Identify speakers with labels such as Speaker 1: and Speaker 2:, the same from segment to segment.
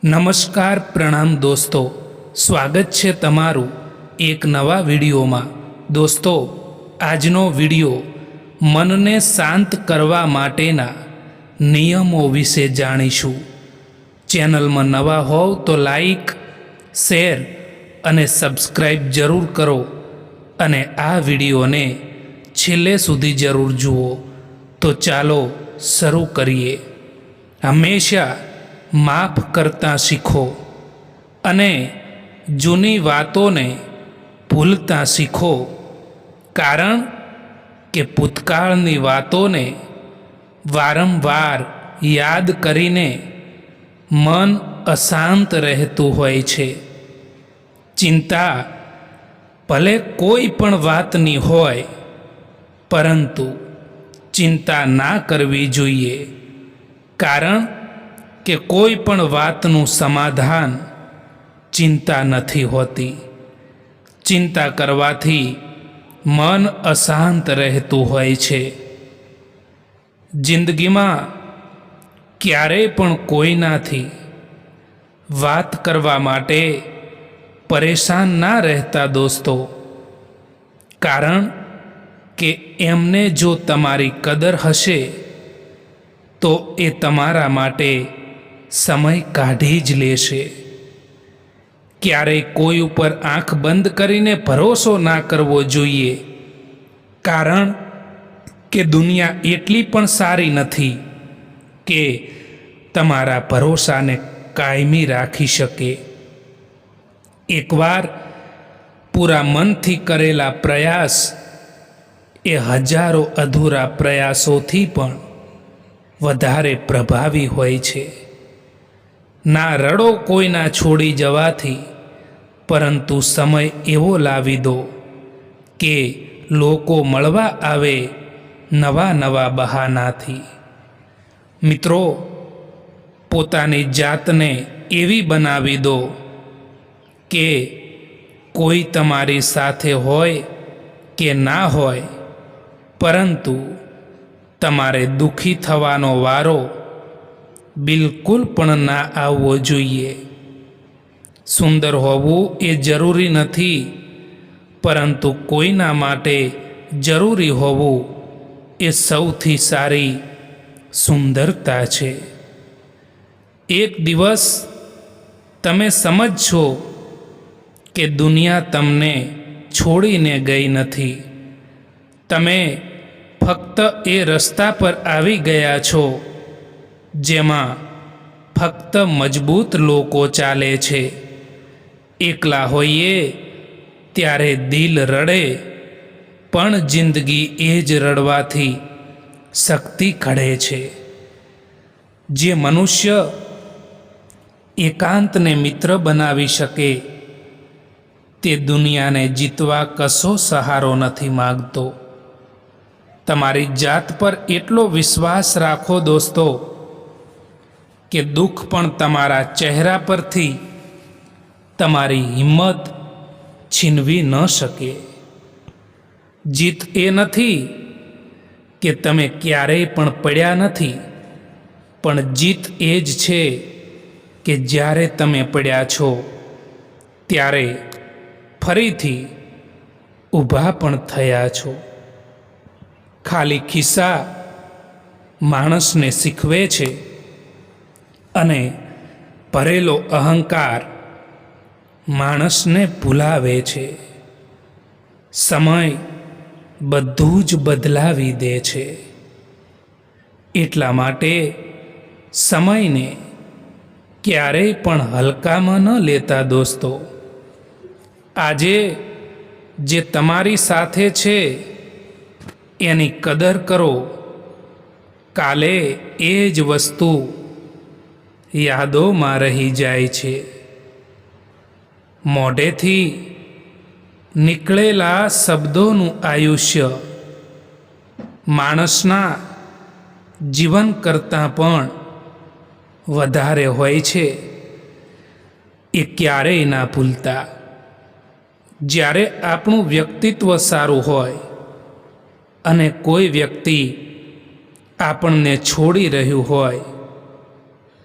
Speaker 1: નમસ્કાર પ્રણામ દોસ્તો, સ્વાગત છે તમારું એક નવા વિડીયોમાં। દોસ્તો, આજનો વિડીયો મનને શાંત કરવા માટેના નિયમો વિશે જાણીશું। ચેનલમાં નવા હોવ તો લાઈક, શેર અને સબસ્ક્રાઈબ જરૂર કરો અને આ વિડીયોને છેલ્લે સુધી જરૂર જુઓ। તો ચાલો શરૂ કરીએ। હંમેશા માફ કરતા શીખો અને જૂની વાતોને ભૂલતા શીખો, કારણ કે ભૂતકાળની વાતોને વારંવાર યાદ કરીને મન અશાંત રહેતું હોય છે। ચિંતા ભલે કોઈ પણ વાતની હોય, પરંતુ ચિંતા ના કરવી જોઈએ, કારણ કે કોઈ પણ વાતનું સમાધાન ચિંતા નથી હોતી। ચિંતા કરવાથી મન અશાંત રહેતું હોય છે। જિંદગીમાં ક્યારેય પણ કોઈનાથી વાત કરવા માટે પરેશાન ના રહેતા દોસ્તો, કારણ કે એમને જો તમારી કદર હશે તો એ તમારા માટે સમય કાઢી જ લેશે। ક્યારેય કોઈ ઉપર આંખ બંધ કરીને ભરોસો ના કરવો જોઈએ, કારણ કે દુનિયા એટલી પણ સારી નથી કે તમારા ભરોસાને કાયમી રાખી શકે। એકવાર પૂરા મનથી કરેલા પ્રયાસ એ હજારો અધૂરા પ્રયાસોથી પણ વધારે પ્રભાવી હોય છે। ના રડો કોઈના છોડી જવાથી, પરંતુ સમય એવો લાવી દો કે લોકો મળવા આવે નવા નવા બહાનાથી। મિત્રો, પોતાની જાતને એવી બનાવી દો કે કોઈ તમારી સાથે હોય કે ના હોય, પરંતુ તમારે દુઃખી થવાનો વારો બિલકુલ પણ ના આવવો જોઈએ। સુંદર હોવું એ જરૂરી નથી, પરંતુ કોઈના માટે જરૂરી હોવું એ સૌથી સારી સુંદરતા છે। એક દિવસ તમે સમજશો કે દુનિયા તમને છોડીને ગઈ નથી, તમે ફક્ત એ રસ્તા પર આવી ગયા છો જેમાં ફક્ત મજબૂત લોકો ચાલે છે। એકલા હોઈએ ત્યારે દિલ રડે, પણ જિંદગી એ જ રડવાથી શક્તિ ઘડે છે। જે મનુષ્ય એકાંતને મિત્ર બનાવી શકે તે દુનિયાને જીતવા કશો સહારો નથી માગતો। તમારી જાત પર એટલો વિશ્વાસ રાખો દોસ્તો કે દુઃખ પણ તમારા ચહેરા પરથી તમારી હિંમત છીનવી ન શકે। જીત એ નથી કે તમે ક્યારેય પણ પડ્યા નથી, પણ જીત એ જ છે કે જ્યારે તમે પડ્યા છો ત્યારે ફરીથી ઊભા પણ થયા છો। ખાલી ખિસ્સા માણસને શીખવે છે અને ભરેલો અહંકાર માણસને ભૂલાવે છે। સમય બધું જ બદલાવી દે છે, એટલા માટે સમયને ક્યારેય પણ હલકામાં ન લેતા દોસ્તો। આજે જે તમારી સાથે છે એની કદર કરો, કાલે એ જ વસ્તુ યાદોમાં રહી જાય છે। મોઢેથી નીકળેલા શબ્દોનું આયુષ્ય માણસના જીવન કરતાં પણ વધારે હોય છે, એ ક્યારેય ના ભૂલતા। જ્યારે આપણું વ્યક્તિત્વ સારું હોય અને કોઈ વ્યક્તિ આપણને છોડી રહ્યું હોય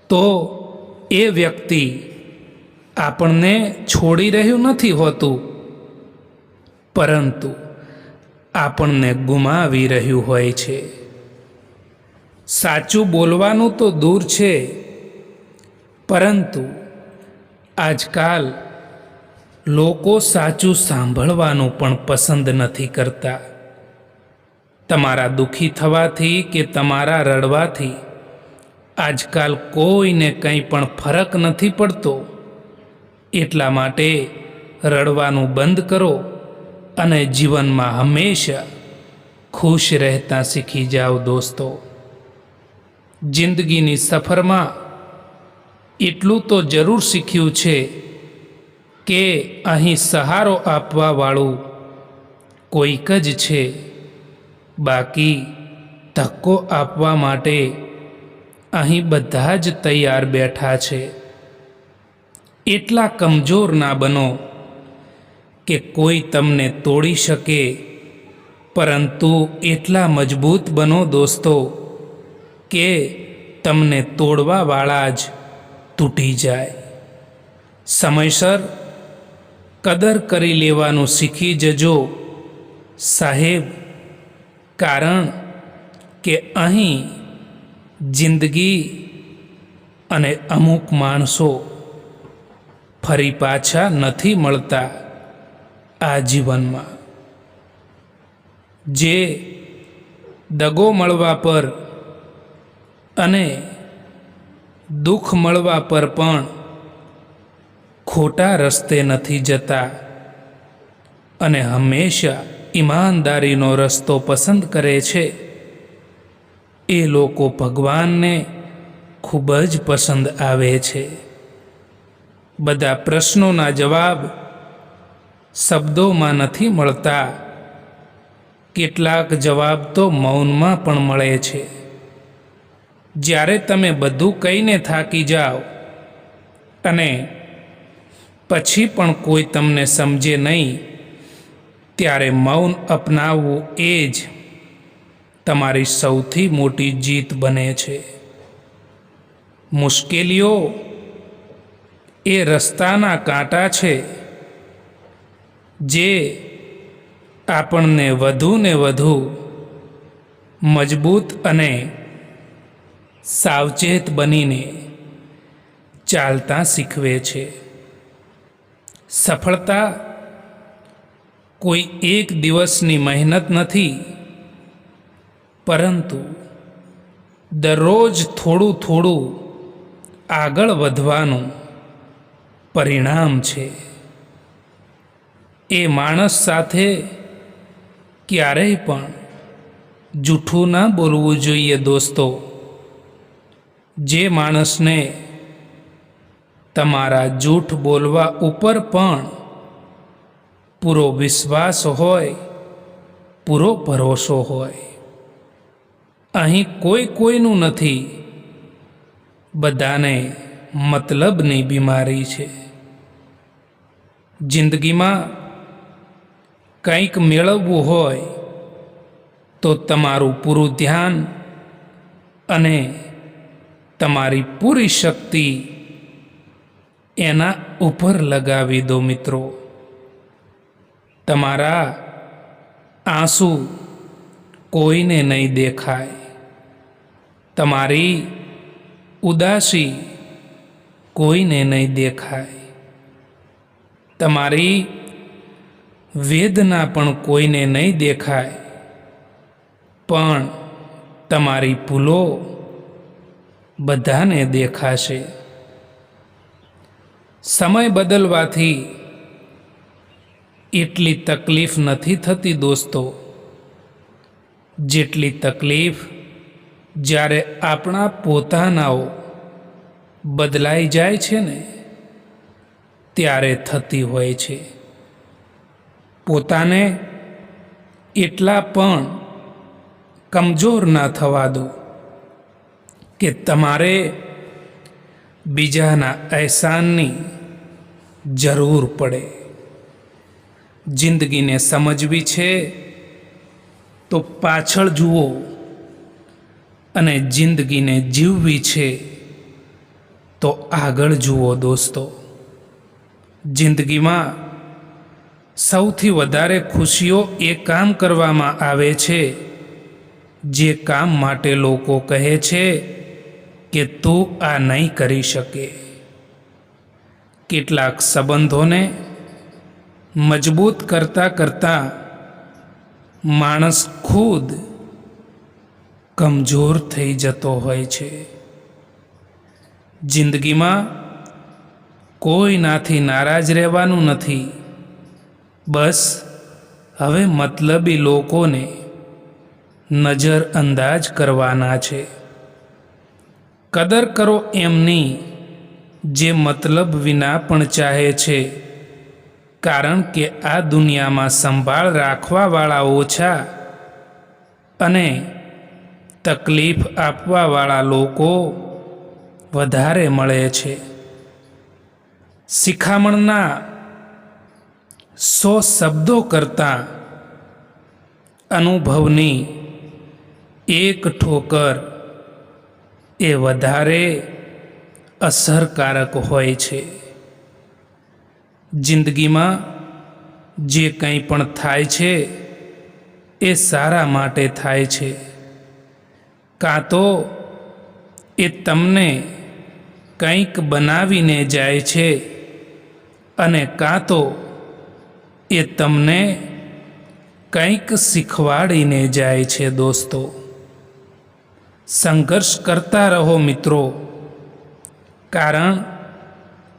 Speaker 1: તો એ વ્યક્તિ આપણને છોડી રહ્યું નથી હોતું, પરંતુ આપણને ગુમાવી રહ્યું હોય છે. સાચું બોલવાનું તો દૂર છે, પરંતુ આજકાલ લોકો સાચું સાંભળવાનું પણ પસંદ નથી કરતા. તમારા દુઃખી થવાથી કે તમારા રડવાથી આજકાલ કોઈને કંઈ પણ ફરક નથી પડતો. એટલા માટે રડવાનું બંધ કરો અને જીવનમાં હંમેશા ખુશ રહેતા શીખી જાઓ દોસ્તો. જિંદગીની સફરમાં એટલું તો જરૂર શીખ્યું છે કે અહીં સહારો આપવાવાળું કોઈક જ છે, બાકી ધક્કો આપવા માટે અહીં બધા જ તૈયાર બેઠા છે. એટલા કમજોર ના બનો કે કોઈ તમને તોડી શકે, પરંતુ એટલા મજબૂત બનો દોસ્તો કે તમને તોડવાવાળા જ તૂટી જાય. સમયસર કદર કરી લેવાનું શીખી જજો સાહેબ, કારણ કે અહીં જિંદગી અને અમુક માણસો ફરી પાછા નથી મળતા. આ જીવનમાં જે દગો મળવા પર અને દુઃખ મળવા પર પણ ખોટા રસ્તે નથી જતા અને હંમેશા ઈમાનદારીનો રસ્તો પસંદ કરે છે, એ લોકો ભગવાનને ખૂબ જ પસંદ આવે છે. બધા પ્રશ્નોના જવાબ શબ્દોમાં નથી મળતા, કેટલાક જવાબ તો મૌનમાં પણ મળે છે. જ્યારે તમે બધું કહીને થાકી જાઓ અને પછી પણ કોઈ તમને સમજે નહીં, ત્યારે મૌન અપનાવવું એ જ તમારી સૌથી મોટી જીત બને છે. મુશ્કેલીઓ એ રસ્તાના કાંટા છે જે આપણને વધુ ને વધુ મજબૂત અને સાવચેત બનીને ચાલતા શીખવે છે. સફળતા કોઈ એક દિવસની મહેનત નથી, પરંતુ દરરોજ થોડું થોડું આગળ વધવાનું પરિણામ છે. એ માણસ સાથે ક્યારેય પણ જૂઠું ના બોલવું જોઈએ દોસ્તો. જે માણસને તમારા જૂઠ બોલવા ઉપર પણ પૂરો વિશ્વાસ હોય, પૂરો ભરોસો હોય. અહીં કોઈ કોઈનું નથી, બધાને મતલબની બીમારી છે. જિંદગીમાં કંઈક મેળવવું હોય તો તમારું પૂરું ધ્યાન અને તમારી પૂરી શક્તિ એના ઉપર લગાવી દો મિત્રો. તમારા આંસુ કોઈને નહીં દેખાય, તમારી ઉદાસી કોઈને નહીં દેખાય, તમારી વેદના પણ કોઈને નહીં દેખાય, પણ તમારી ભૂલો બધાને દેખાશે. સમય બદલવાથી એટલી તકલીફ નથી થતી દોસ્તો, જેટલી તકલીફ જ્યારે આપણા પોતાનાઓ બદલાઈ જાય છે ને ત્યારે થતી હોય છે. પોતાને એટલા પણ કમજોર ના થવા દો કે તમારે બીજાના અહેસાનની જરૂર પડે. જિંદગીને સમજવી છે તો પાછળ જુઓ, અને જિંદગીને જીવવી છે તો તો આગળ જુઓ દોસ્તો. જિંદગીમાં સૌથી વધારે ખુશીઓ એ કામ કરવામાં આવે છે જે કામ માટે લોકો કહે છે કે તું આ નહીં કરી શકે. કેટલાક સંબંધોને મજબૂત કરતાં કરતાં માણસ ખુદ કમજોર થઈ જતો હોય છે. જિંદગીમાં કોઈનાથી નારાજ રહેવાનું નથી. બસ હવે મતલબી લોકોને નજરઅંદાજ કરવાના છે. કદર કરો એમની જે મતલબ વિના પણ ચાહે છે, કારણ કે આ દુનિયામાં સંભાળ રાખવાવાળા ઓછા અને તકલીફ આપવાવાળા લોકો વધારે મળે છે. શિખામણના 100 શબ્દો કરતાં અનુભવની એક ઠોકર એ વધારે અસરકારક હોય છે. જિંદગીમાં જે કંઈ પણ થાય છે એ સારા માટે થાય છે. કાં તો એ તમને કંઈક બનાવીને જાય છે અને કાં તો એ તમને કંઈક શીખવાડીને જાય છે. દોસ્તો, સંઘર્ષ કરતા રહો મિત્રો, કારણ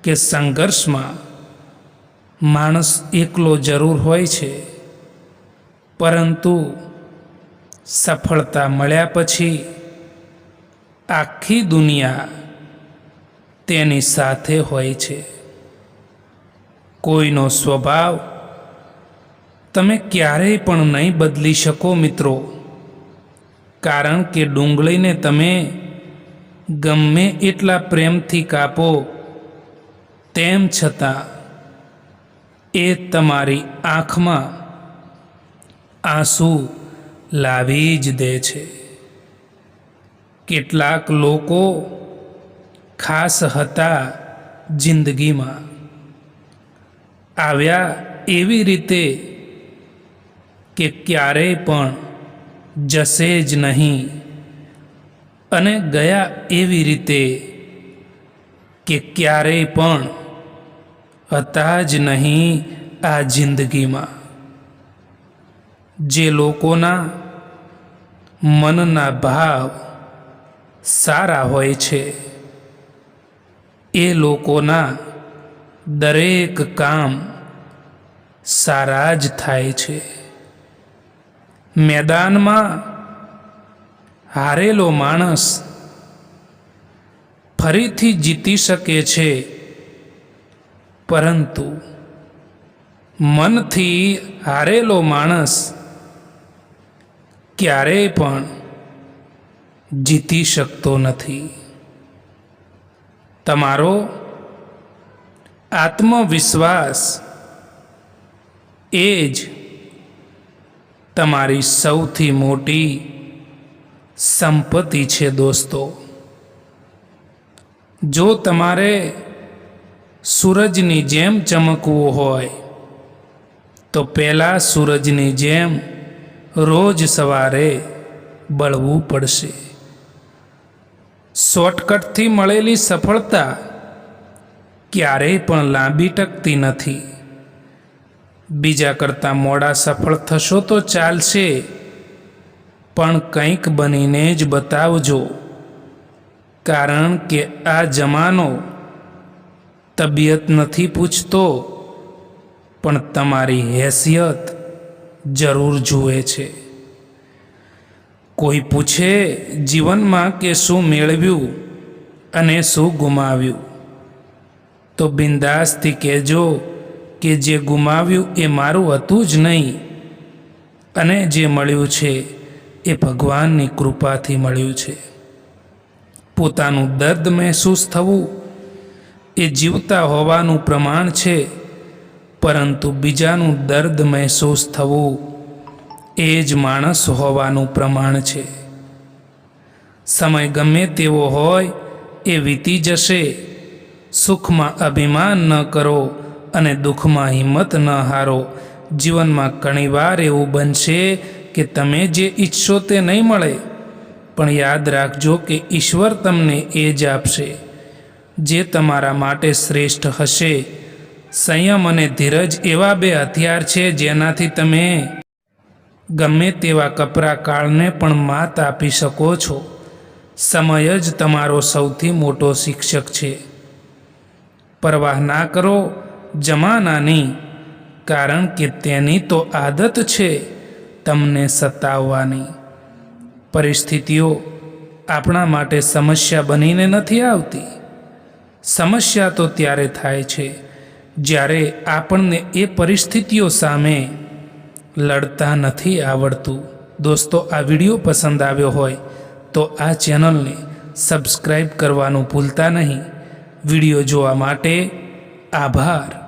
Speaker 1: કે સંઘર્ષમાં માણસ એકલો જરૂર હોય છે, પરંતુ સફળતા મળ્યા પછી આખી દુનિયા તેની સાથે હોય છે. કોઈનો સ્વભાવ તમે ક્યારેય પણ નહીં બદલી શકો મિત્રો, કારણ કે ડુંગળીને તમે ગમે એટલા પ્રેમથી કાપો તેમ છતાં એ તમારી આંખમાં આંસુ લાવી જ દે છે. કેટલાક લોકો ખાસ હતા જિંદગીમાં, આવ્યા એવી રીતે કે ક્યારેય પણ જશે જ નહીં અને ગયા એવી રીતે કે ક્યારેય પણ હતા જ નહીં આ જિંદગીમાં. જે લોકોના મનના ભાવ સારા હોય છે એ લોકોના દરેક કામ સારા જ થાય છે. મેદાનમાં હારેલો માણસ ફરીથી જીતી શકે છે, પરંતુ મનથી હારેલો માણસ ક્યારેય પણ જીતી શકતો નથી. તમારો આત્મવિશ્વાસ એ જ તમારી સૌથી મોટી સંપત્તિ છે દોસ્તો. જો તમારે સૂરજની જેમ ચમકવું હોય તો પહેલાં સૂરજની જેમ રોજ સવારે બળવું પડશે. શોર્ટકટથી મળેલી સફળતા ક્યારેય પણ લાંબી ટકતી નથી. બીજા કરતાં મોડા સફળ થશો તો ચાલશે, પણ કંઈક બનીને જ બતાવજો, કારણ કે આ જમાનો તબિયત નથી પૂછતો, પણ તમારી હેસિયત જરૂર જુએ છે. કોઈ પૂછે જીવનમાં કે શું મેળવ્યું અને શું ગુમાવ્યું, તો બિંદાસથી કહેજો કે જે ગુમાવ્યું એ મારું હતું જ નહીં, અને જે મળ્યું છે એ ભગવાનની કૃપાથી મળ્યું છે. પોતાનું દર્દ મહેસૂસ થવું એ જીવતા હોવાનું પ્રમાણ છે, પરંતુ બીજાનું દર્દ મહેસૂસ થવું એ જ માણસ હોવાનું પ્રમાણ છે. સમય ગમે તેવો હોય એ વીતી જશે, સુખમાં અભિમાન ન કરો અને દુઃખમાં હિંમત ન હારો. જીવનમાં ઘણીવાર એવું બનશે કે તમે જે ઈચ્છો તે નહીં મળે, પણ યાદ રાખજો કે ઈશ્વર તમને એ જ આપશે જે તમારા માટે શ્રેષ્ઠ હશે. સંયમ અને ધીરજ એવા બે હથિયાર છે જેનાથી તમે ગમે તેવા કપરા કાળને પણ માત આપી શકો છો. સમય જ તમારો સૌથી મોટો શિક્ષક છે. પરવાહ ના કરો જમાનાની, કારણ કે તેની તો આદત છે તમને સતાવવાની. પરિસ્થિતિઓ આપણા માટે સમસ્યા બનીને નથી આવતી. સમસ્યા તો ત્યારે થાય છે જ્યારે આપણને એ પરિસ્થિતિઓ સામે લડતા નથી આવડતું. દોસ્તો, આ વિડીયો પસંદ આવ્યો હોય તો આ ચેનલને સબસ્ક્રાઈબ કરવાનું ભૂલતા નહીં. વિડીયો જોવા માટે આભાર.